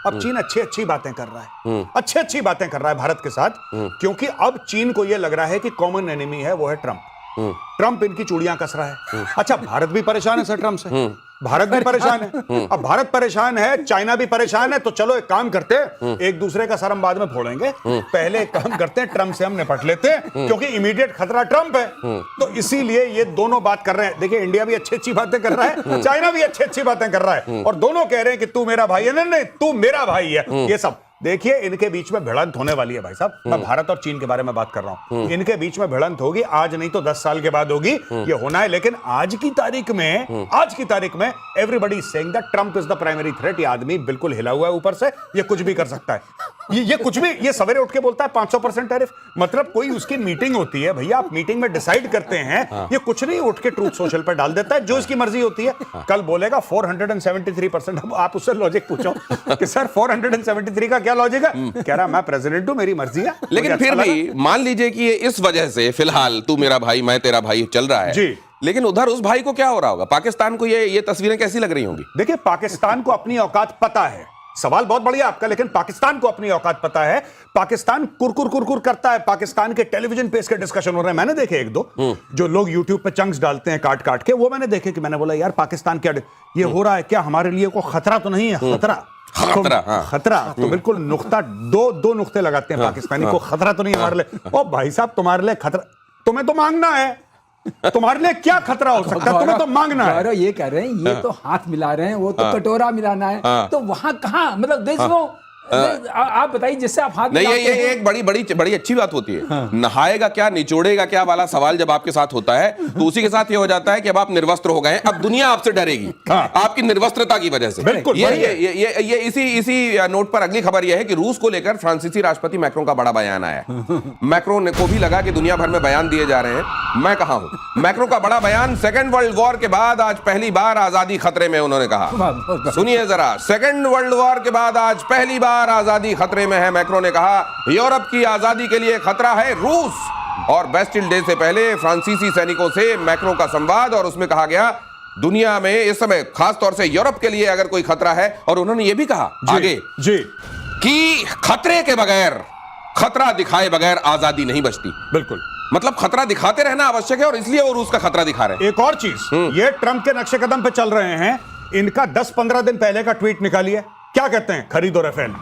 अब चीन अच्छी अच्छी बातें कर रहा है, अच्छी अच्छी बातें कर रहा है भारत के साथ, क्योंकि अब चीन को यह लग रहा है कि कॉमन एनिमी है वो है ट्रंप। ट्रंप इनकी चूड़ियां कस रहा है। अच्छा, भारत भी परेशान है सर ट्रंप से, भारत भी परेशान है। अब भारत परेशान है, चाइना भी परेशान है, तो चलो एक काम करते हैं, एक दूसरे का सर हम बाद में फोड़ेंगे, पहले एक काम करते हैं, ट्रंप से हम निपट लेते हैं, क्योंकि इमीडिएट खतरा ट्रंप है। तो इसीलिए ये दोनों बात कर रहे हैं। देखिए, इंडिया भी अच्छी अच्छी बातें कर रहा है, चाइना भी अच्छी अच्छी बातें कर रहा है, और दोनों कह रहे हैं कि तू मेरा भाई है। नहीं नहीं, तू मेरा भाई है। ये सब देखिए, इनके बीच में भिड़ंत होने वाली है भाई साहब। मैं भारत और चीन के बारे में बात कर रहा हूं। इनके बीच में भिड़ंत होगी, आज नहीं तो 10 साल के बाद होगी, ये होना है। लेकिन आज की तारीख में everybody is saying that Trump is the primary threat. ये आदमी बिल्कुल हिला हुआ है ऊपर से, ये कुछ भी कर सकता है। ये कुछ भी, ये सवेरे उठ के बोलता है 500% टैरिफ। मतलब कोई उसकी मीटिंग होती है, भैया आप मीटिंग में डिसाइड करते हैं, ये कुछ नहीं उठ के ट्रूथ सोशल पर डाल देता है, जो इसकी मर्जी होती है। कल बोलेगा 473%। अब आप उससे लॉजिक पूछो कि सर 473 का क्या लॉजिक है? कह रहा मैं प्रेसिडेंट हूं, मेरी मर्जी है। लेकिन फिर भी मान लीजिए कि ये इस वजह से फिलहाल तू मेरा भाई मैं तेरा भाई चल रहा है जी, लेकिन उधर उस भाई को क्या हो रहा होगा? पाकिस्तान को ये तस्वीरें कैसी लग रही होंगी? देखिए, पाकिस्तान को अपनी औकात पता है। सवाल बहुत बढ़िया आपका, लेकिन पाकिस्तान को अपनी औकात पता है। पाकिस्तान कुरकुर करता है। पाकिस्तान के टेलीविजन पे इसके डिस्कशन हो रहे हैं, मैंने देखे एक दो, जो लोग यूट्यूब पे चंक्स डालते हैं काट काट के, वो मैंने देखे कि मैंने बोला यार पाकिस्तान क्या ये हो रहा है, क्या हमारे लिए कोई खतरा तो नहीं है? खतरा तो बिल्कुल नुक्ता दो नुक्ते लगाते हैं पाकिस्तानी को, खतरा तो नहीं हमारे लिए। ओ भाई साहब, तुम्हारे लिए खतरा, तुम्हें तो मांगना है, तुम्हारे लिए क्या खतरा हो सकता है? तुम्हें तो मांगना है। ये कह रहे हैं, ये तो हाथ मिला रहे हैं, वो तो कटोरा मिलाना है, तो वहां कहां, मतलब देखो आप बताइए, जिससे आप हाथ नहीं, ये एक बड़ी अच्छी बात होती है। नहाएगा क्या, निचोड़ेगा क्या वाला सवाल जब आपके साथ होता है, तो उसी के साथ ये हो जाता है कि अब आप निर्वस्त्र हो गए, अब दुनिया आपसे डरेगी आपकी निर्वस्त्रता की वजह से। बिल्कुल। ये इसी नोट पर अगली खबर यह है कि रूस को लेकर फ्रांसीसी राष्ट्रपति मैक्रों का बड़ा बयान आया। मैक्रों को भी लगा कि दुनिया भर में बयान दिए जा रहे हैं, मैं कहां हूं। मैक्रों का बड़ा बयान, सेकेंड वर्ल्ड वॉर के बाद आज पहली बार आजादी खतरे में, उन्होंने कहा। सुनिए जरा, सेकेंड वर्ल्ड वॉर के बाद आज पहली बार आजादी खतरे में है। मैक्रों ने कहा यूरोप की आजादी के लिए खतरा है रूस। और बेस्टिल डे से पहले फ्रांसीसी सैनिकों से मैक्रों का संवाद, और उसमें कहा गया दुनिया में इस समय खास तौर से यूरोप के लिए अगर कोई खतरा है, और उन्होंने यह भी कहा आगे कि खतरे के बगैर, खतरा दिखाए बगैर आजादी नहीं बचती। बिल्कुल, मतलब खतरा दिखाते रहना आवश्यक है, और इसलिए वो रूस का खतरा दिखा रहे हैं। एक और चीज, ये ट्रंप के नक्शे कदम पे चल रहे हैं। इनका 10-15 दिन पहले का ट्वीट निकालिए, क्या कहते हैं? खरीदो राफेल।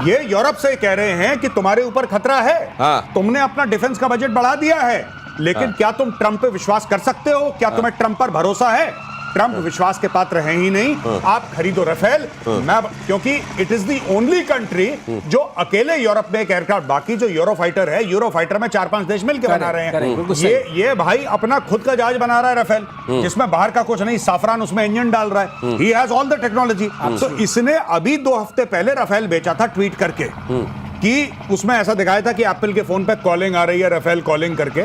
ये यूरोप से कह रहे हैं कि तुम्हारे ऊपर खतरा है, तुमने अपना डिफेंस का बजट बढ़ा दिया है, लेकिन क्या तुम ट्रंप पे विश्वास कर सकते हो? क्या तुम्हें ट्रंप पर भरोसा है? ट्रंप विश्वास के पात्र हैं ही नहीं, आप खरीदो राफेल। क्योंकि it is the only country जो अकेले यूरोप में एक एयरक्राफ्ट, बाकी जो यूरो फाइटर है, यूरो फाइटर में 4-5 देश मिलकर बना रहे हैं। ये भाई अपना खुद का जहाज बना रहा है राफेल, जिसमें बाहर का कुछ नहीं, साफरान उसमें इंजन डाल रहा है। He has all the technology. तो इसने अभी 2 हफ्ते पहले राफेल बेचा था, ट्वीट करके कि उसमें ऐसा दिखाया था कि एप्पल के फोन पे कॉलिंग आ रही है, राफेल कॉलिंग करके,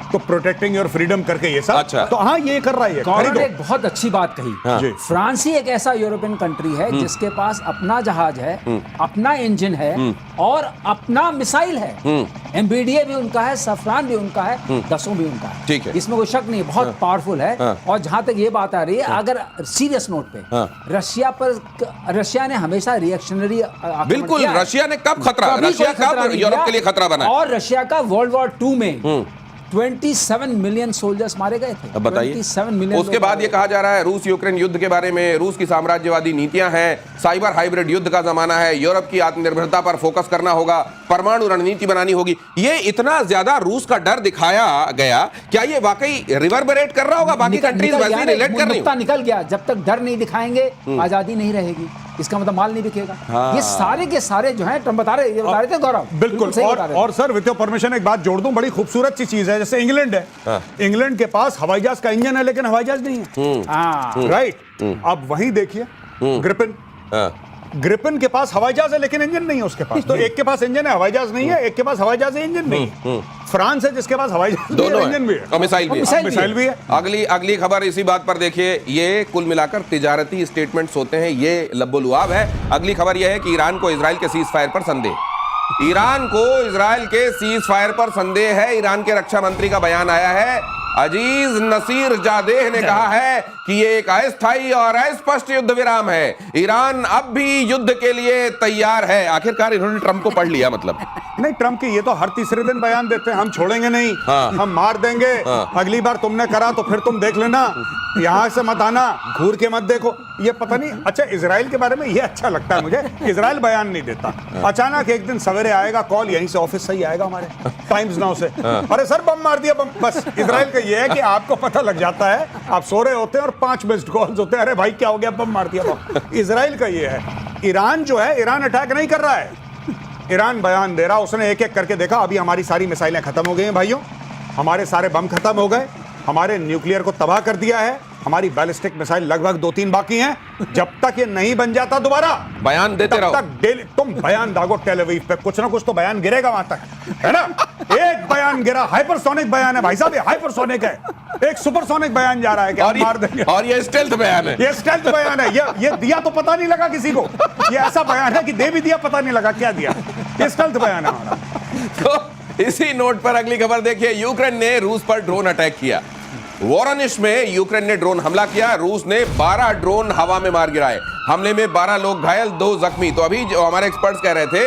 तो प्रोटेक्टिंग योर फ्रीडम करके ये सब। अच्छा। तो हाँ, ये कर रहा है। गौरव ने एक बहुत अच्छी बात कही। फ्रांस ही एक ऐसा यूरोपियन कंट्री है जिसके पास अपना जहाज है, अपना इंजन है और अपना मिसाइल है। एमबीडीए भी उनका है, सफरान भी उनका है, दसों भी उनका है। ठीक है, इसमें कोई शक नहीं, बहुत पावरफुल है। और जहां तक ये बात आ रही है, अगर सीरियस नोट पे रशिया ने हमेशा रिएक्शनरी, बिल्कुल, रशिया ने कब खतरा, रशिया कब यूरोप के लिए खतरा बना, और रशिया का वर्ल्ड वॉर 2 में 27 मिलियन सोल्जर्स मारे गए थे। अब बताइए, 27 मिलियन। उसके बाद ये कहा जा रहा है रूस यूक्रेन युद्ध के बारे में, रूस की साम्राज्यवादी नीतियां हैं, साइबर हाइब्रिड युद्ध का जमाना है, यूरोप की आत्मनिर्भरता पर फोकस करना होगा, परमाणु रणनीति बनानी होगी। ये इतना ज्यादा रूस का डर दिखाया गया, क्या ये वाकई रिवर्बरेट कर रहा होगा बाकी कंट्रीज वैसे रिलेट कर रही हैं? निकल गया, जब तक डर नहीं दिखाएंगे आजादी नहीं रहेगी, इसका मतलब माल नहीं बिकेगा। ये सारे के सारे जो हैं ट्रंप बता रहे थे गौरव। बिल्कुल। और सर, विद योर परमिशन एक बात जोड़ दूं, बड़ी खूबसूरत सी चीज है। जैसे इंग्लैंड है, इंग्लैंड के पास हवाई जहाज का इंजन है, लेकिन हवाई जहाज नहीं है। राइट। अब वहीं देखिए ग्रिपिन के पास हवाई जहाज है, लेकिन इंजन नहीं है उसके पास। तो एक के पास इंजन है, हवाई जहाज नहीं है, एक के पास हवाई जहाज है, इंजन नहीं है। फ्रांस है जिसके पास हवाई जहाज दोनों इंजन भी है और मिसाइल भी है। अगली खबर इसी बात पर देखिए, ये कुल मिलाकर तिजारती स्टेटमेंट्स होते हैं, ये लब्बो-लुआब है। अगली खबर यह है कि ईरान को इजराइल के सीज फायर पर संदेह। ईरान को इजराइल के सीज फायर पर संदेह है। ईरान के रक्षा मंत्री का बयान आया है अजीज नसीर जादेह ने कहा है कि ये एक अस्थायी और अस्पष्ट युद्ध विराम है। ईरान अब भी युद्ध के लिए तैयार है। आखिरकार इन्होंने ट्रंप को पढ़ लिया मतलब। नहीं, ट्रंप की ये तो हर तीसरे दिन बयान देते हैं, हम छोड़ेंगे नहीं, हम मार देंगे, अगली बार तुमने करा तो फिर तुम देख लेना, यहां से मत आना, घूर के मत देखो। ये पता नहीं, अच्छा इजराइल के बारे में ये अच्छा लगता है मुझे, इजराइल बयान नहीं देता। अचानक एक दिन सवेरे आएगा कॉल, यहीं से ऑफिस से ही आएगा हमारे टाइम्स नाउ से, अरे सर बम मार दिया बम। बस इजराइल का ये है कि आपको पता लग जाता है, आप सो रहे होते हैं और 5 मिस्ड कॉल्स होते हैं, अरे भाई क्या हो गया, बम मार दिया बम। इजराइल का ये है। ईरान जो है, ईरान अटैक नहीं कर रहा है, ईरान बयान दे रहा, उसने एक एक करके देखा, अभी हमारी सारी मिसाइलें खत्म हो गई हैं भाइयों, हमारे सारे बम खत्म हो गए, हमारे न्यूक्लियर को तबाह कर दिया है, हमारी बैलिस्टिक मिसाइल लगभग 2-3 बाकी हैं, जब तक ये नहीं बन जाता दोबारा बयान देते रहो, तब तक डेली तुम बयान दागो टेल अवीव पे, कुछ ना कुछ तो बयान गिरेगा वहां तक, है ना। एक बयान गिरा, हाइपरसोनिक बयान है भाई साहब, ये हाइपरसोनिक है, एक सुपरसोनिक बयान जा रहा है कि हम मार देंगे, और ये स्टेल्थ बयान है, ये स्टेल्थ बयान है, ये दिया तो पता नहीं लगा किसी को, ये ऐसा बयान है कि दे भी दिया पता नहीं लगा क्या दिया, ये स्टेल्थ बयान है हमारा। तो इसी नोट पर अगली खबर देखिए, यूक्रेन ने रूस पर ड्रोन अटैक किया। वोरोनिश में यूक्रेन ने ड्रोन हमला किया, रूस ने 12 ड्रोन हवा में मार गिराए। हमले में 12 लोग घायल, 2 जख्मी। तो अभी जो हमारे एक्सपर्ट्स कह रहे थे,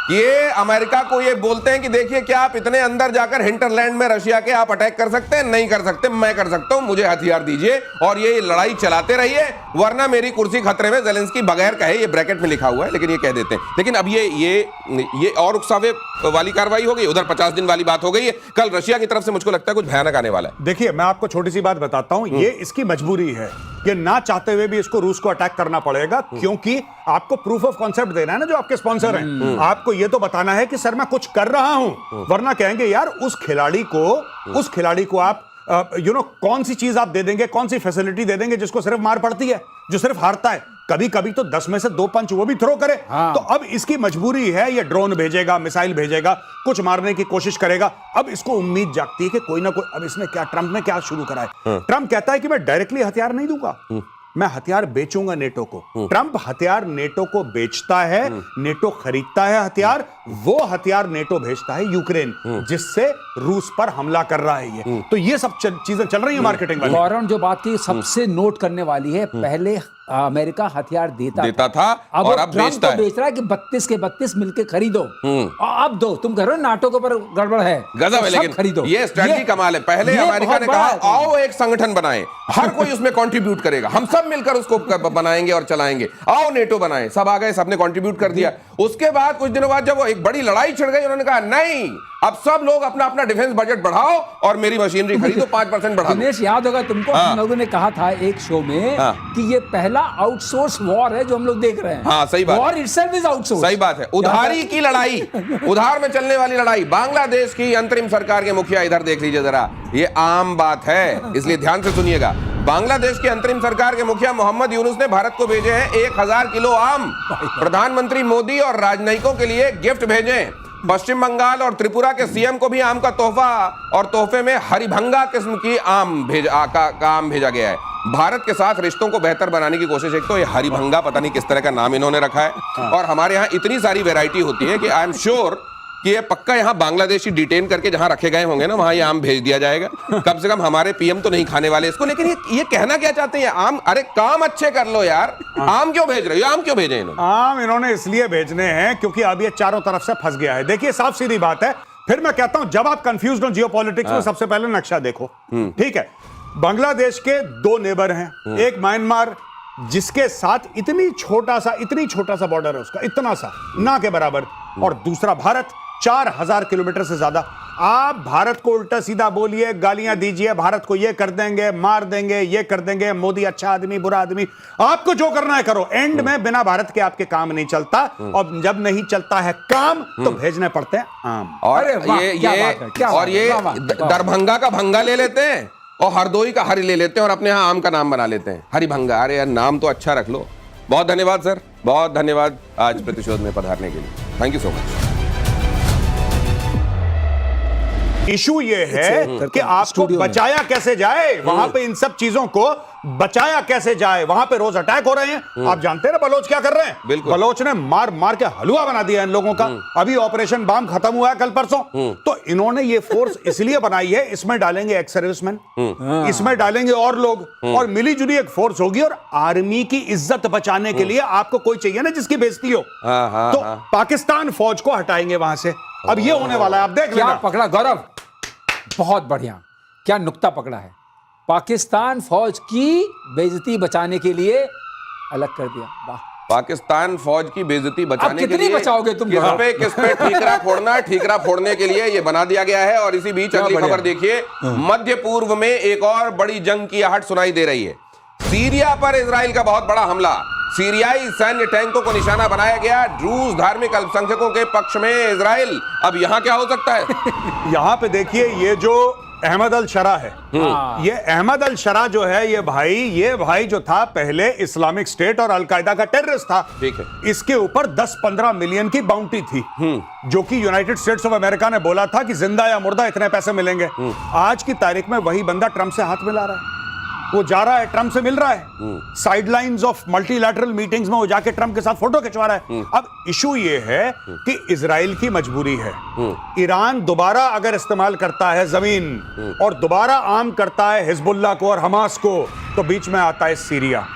ये अमेरिका को ये बोलते हैं कि देखिए क्या आप इतने अंदर जाकर हिंटरलैंड में रशिया के आप अटैक कर सकते हैं? नहीं कर सकते, मैं कर सकता हूं, मुझे हथियार दीजिए और ये लड़ाई चलाते रहिए, वरना मेरी कुर्सी खतरे में। ज़ेलेंस्की बगैर कहे, ये ब्रैकेट में लिखा हुआ है लेकिन ये कह देते हैं। लेकिन अब ये और उकसावे वाली कार्रवाई हो गई, उधर 50 दिन वाली बात हो गई है। कल रशिया की तरफ से मुझको लगता है कुछ भयानक आने वाला है। देखिए मैं आपको छोटी सी बात बताता हूं, ये इसकी मजबूरी है, ये ना चाहते हुए भी इसको रूस को अटैक करना पड़ेगा, क्योंकि आपको प्रूफ ऑफ कॉन्सेप्ट देना है ना, जो आपके स्पॉन्सर हैं, आपको ये तो बताना है कि सर मैं कुछ कर रहा हूं, वरना कहेंगे यार उस खिलाड़ी को आप कौन सी चीज आप दे देंगे, कौन सी फैसिलिटी दे देंगे जिसको सिर्फ मार पड़ती है, जो सिर्फ हारता है, कभी कभी तो 10 में से 2 पंच वो भी थ्रो करे। तो अब इसकी मजबूरी है, ये ड्रोन भेजेगा, मिसाइल भेजेगा, कुछ मारने की कोशिश करेगा। अब इसको उम्मीद जागती है कि कोई ना कोई, अब इसने क्या, ट्रंप ने क्या शुरू करा है, ट्रंप कहता है कि मैं डायरेक्टली हथियार नहीं दूंगा, मैं हथियार बेचूंगा नेटो को। ट्रंप हथियार नेटो को बेचता है, नेटो खरीदता है हथियार, वो हथियार नेटो भेजता है यूक्रेन, जिससे रूस पर हमला कर रहा है ये। तो ये सब चीजें चल रही है मार्केटिंग वाली। गौरव जो बात की सबसे नोट करने वाली है, पहले अमेरिका हथियार देता था और अब बेच रहा है कि 32 के 32 मिलके खरीदो, और अब दो। तुम कह रहे हो नाटो के ऊपर गड़बड़ है, गजब है, लेकिन खरीदो। ये स्ट्रेटजी कमाल है। पहले अमेरिका ने कहा आओ एक संगठन बनाएं, हर कोई उसमें कंट्रीब्यूट करेगा, हम सब मिलकर उसको बनाएंगे और चलाएंगे, आओ नेटो बनाएं। सब आ गए, सबने कंट्रीब्यूट कर दिया। उसके बाद कुछ दिनों बाद जब वो एक बड़ी लड़ाई छिड़ गई, उन्होंने कहा नहीं, अब सब लोग अपना अपना डिफेंस बजट बढ़ाओ और मेरी मशीनरी खरीदो, 5% बढ़ा दो। दिनेश याद होगा तुमको, हम लोगों ने कहा था एक शो में कि ये पहला आउटसोर्स वॉर है जो हम लोग देख रहे हैं। हाँ, सही बात। War itself is outsource. सही बात है, उधारी की लड़ाई, उधार में चलने वाली लड़ाई। बांग्लादेश की अंतरिम सरकार के मुखिया, इधर देख लीजिए जरा, ये आम बात है, इसलिए ध्यान से सुनिएगा। बांग्लादेश की अंतरिम सरकार के मुखिया मोहम्मद यूनुस ने भारत को भेजे हैं 1000 किलो आम। प्रधानमंत्री मोदी और राजनयिकों के लिए गिफ्ट भेजे। पश्चिम बंगाल और त्रिपुरा के सीएम को भी आम का तोहफा, और तोहफे में हरिभंगा किस्म की आम भेजा गया है। भारत के साथ रिश्तों को बेहतर बनाने की कोशिश। एक तो ये हरिभंगा, पता नहीं किस तरह का नाम इन्होंने रखा है, और हमारे यहाँ इतनी सारी वैरायटी होती है कि आई एम श्योर कि ये पक्का यहाँ बांग्लादेशी डिटेन करके जहां रखे गए होंगे ना, वहां ये आम भेज दिया जाएगा। कम से कम हमारे पीएम तो नहीं खाने वाले इसको। लेकिन ये कहना क्या चाहते हैं? आम, अरे काम अच्छे कर लो यार, आम क्यों भेज रहे हो? आम क्यों भेजे इन्होंने? आम इन्होंने इसलिए भेजने हैं क्योंकि अब ये चारों तरफ से फंस गया है। देखिए साफ सीधी बात है, फिर मैं कहता हूं जब आप कंफ्यूज्ड हो जियोपॉलिटिक्स में, सबसे पहले नक्शा देखो, ठीक है। बांग्लादेश के 2 नेबर हैं, एक म्यांमार जिसके साथ इतनी छोटा सा बॉर्डर है उसका, इतना सा ना के बराबर, और दूसरा भारत 4000 किलोमीटर से ज्यादा। आप भारत को उल्टा सीधा बोलिए, गालियां दीजिए, भारत को ये कर देंगे, मार देंगे, ये कर देंगे, मोदी अच्छा आदमी बुरा आदमी, आपको जो करना है करो, एंड में बिना भारत के आपके काम नहीं चलता, और जब नहीं चलता है काम तो भेजने पड़ते हैं आम। और ये दरभंगा का भंगा ले लेते हैं और हरदोई का हरि ले लेते हैं और अपने यहाँ आम का नाम बना लेते हैं, हरिभंगा। अरे यार नाम तो अच्छा रख लो। बहुत धन्यवाद सर, बहुत धन्यवाद आज प्रतिशोध में पधारने के लिए। Thank you so much. Issue ये है कि आपको स्टूडियो में। बचाया कैसे जाए, वहां पे इन सब चीजों को बचाया कैसे जाए। वहां पे रोज अटैक हो रहे हैं, आप जानते हैं ना बलोच क्या कर रहे हैं। बिल्कुल। बलोच ने मार मार के हलवा बना दिया इन लोगों का। अभी ऑपरेशन बाम खत्म हुआ है कल परसों। तो इन्होंने ये फोर्स इसलिए बनाई है, इसमें डालेंगे एक्स सर्विसमैन, इसमें डालेंगे और लोग, और मिली जुली एक फोर्स होगी। और आर्मी की इज्जत बचाने के लिए आपको कोई चाहिए ना जिसकी बेइज्जती हो। तो पाकिस्तान फौज को हटाएंगे वहां से। अब ये होने वाला है, आप देख क्या लेना। पकड़ा गौरव, बहुत बढ़िया, क्या नुक्ता पकड़ा है। पाकिस्तान फौज की बेइज्जती बचाने के लिए अलग कर दिया। वाह, पाकिस्तान फौज की बेइज्जती बचाने के कितनी लिए बचाओगे तुम? किस पे ठीकरा फोड़ना, ठीकरा फोड़ने के लिए ये बना दिया गया है। और इसी बीच अगली बढ़िया। खबर देखिए, मध्य पूर्व में एक और बड़ी जंग की आहट सुनाई दे रही है। सीरिया पर इजराइल का बहुत बड़ा हमला, सीरियाई सैन्य टैंकों को निशाना बनाया गया। रूस धार्मिक अल्पसंख्यकों के पक्ष में इजराइल। अब यहां क्या हो सकता है? यहां पे देखिए, ये जो अहमद अल शरा है, ये अहमद अल शरा जो है, ये भाई जो था पहले इस्लामिक स्टेट और अलकायदा का टेररिस्ट था। ठीक है। इसके ऊपर 10-15 मिलियन की बाउंटी थी, जो कि यूनाइटेड स्टेट्स ऑफ अमेरिका ने बोला था कि जिंदा या मुर्दा इतने पैसे मिलेंगे। आज की तारीख में वही बंदा ट्रंप से हाथ मिला रहा है, वो जा रहा है ट्रंप से मिल रहा है, साइडलाइंस ऑफ मल्टीलैटरल मीटिंग्स में वो जाके ट्रंप के साथ फोटो खिंचवा रहा है। अब इशू ये है कि इजराइल की मजबूरी है। ईरान दोबारा अगर इस्तेमाल करता है जमीन और दोबारा आर्म करता है हिजबुल्लाह को और हमास को, तो बीच में आता है सीरिया।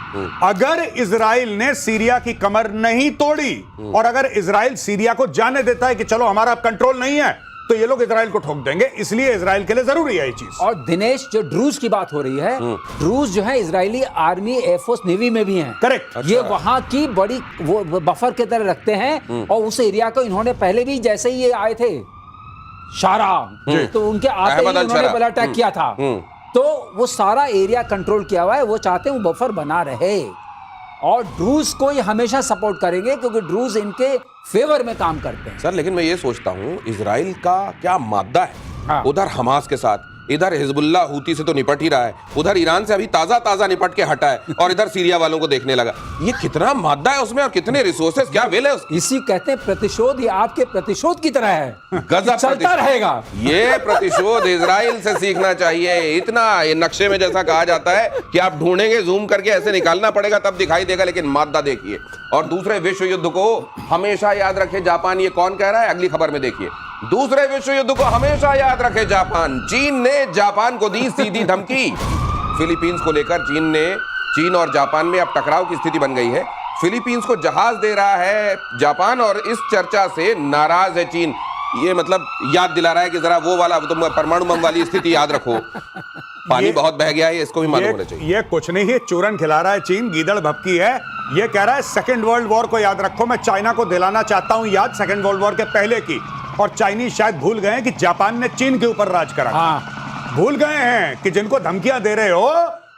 अगर इजराइल ने सीरिया की कमर नहीं तोड़ी और अगर इजराइल सीरिया को जाने देता है कि चलो हमारा अब कंट्रोल नहीं है, तो ये लोग इजराइल को ठोक देंगे। इसलिए इजराइल के लिए जरूरी है ये चीज। और दिनेश, जो ड्रूज की बात हो रही है, ड्रूज जो है इजरायली आर्मी, एयरफोर्स, नेवी में भी हैं। करेक्ट। ये वहां की बड़ी वो बफर के तरह रखते हैं। और उस एरिया को इन्होंने पहले भी, जैसे ही ये आए थे शारा, तो उनके आते ही अहमद अल उन्होंने शरा। पहला अटैक किया था। तो वो सारा एरिया कंट्रोल किया हुआ है। वो चाहते हैं वो बफर बना रहे, और ड्रूज को ये हमेशा सपोर्ट करेंगे क्योंकि ड्रूज इनके फेवर में काम करते हैं। सर, लेकिन मैं ये सोचता हूं, इजराइल का क्या मादा है। हाँ। उधर हमास के साथ, इधर हिजबुल्लाह हूती से तो निपट ही रहा है, उधर ईरान से अभी ताजा निपट के हटा है, और इधर सीरिया वालों को देखने लगा। ये कितना मादा है उसमें, और कितने रिसोर्सेज, क्या वेल है उसकी। इसी कहते हैं प्रतिशोध, ये आपके प्रतिशोध की तरह है, गजब चलता प्रतिशोध। रहेगा। ये प्रतिशोध इजराइल से सीखना चाहिए। इतना ये नक्शे में जैसा कहा जाता है कि आप ढूंढेंगे, जूम करके ऐसे निकालना पड़ेगा तब दिखाई देगा, लेकिन मादा देखिए। और दूसरे विश्व युद्ध को हमेशा याद रखे जापान। ये कौन कह रहा है, अगली खबर में देखिए। दूसरे विश्व युद्ध को हमेशा याद रखे जापान। चीन ने जापान को दी सीधी धमकी। फिलीपींस को लेकर चीन और जापान में अब टकराव की स्थिति बन गई है। फिलीपींस को जहाज दे रहा है जापान, और इस चर्चा से नाराज है चीन। ये मतलब याद दिला रहा है कि जरा वो वाला तुम परमाणु बम वाली स्थिति याद रखो। पानी बहुत बह गया है, इसको भी मालूम होना चाहिए। ये कुछ नहीं है, चूरन खिला रहा है चीन, गीदड़ भपकी है। ये कह रहा है सेकेंड वर्ल्ड वॉर को याद रखो। मैं चाइना को दिलाना चाहता हूं याद सेकेंड वर्ल्ड वॉर के पहले की। और चाइनीज शायद भूल गए हैं कि जापान ने चीन के ऊपर राज करा। भूल गए हैं कि जिनको धमकियां दे रहे हो,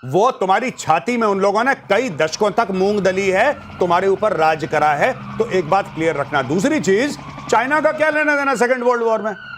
वो तुम्हारी छाती में उन लोगों ने कई दशकों तक मूंग दली है, तुम्हारे ऊपर राज करा है। तो एक बात क्लियर रखना। दूसरी चीज, चाइना का क्या लेना देना सेकेंड वर्ल्ड वॉर में?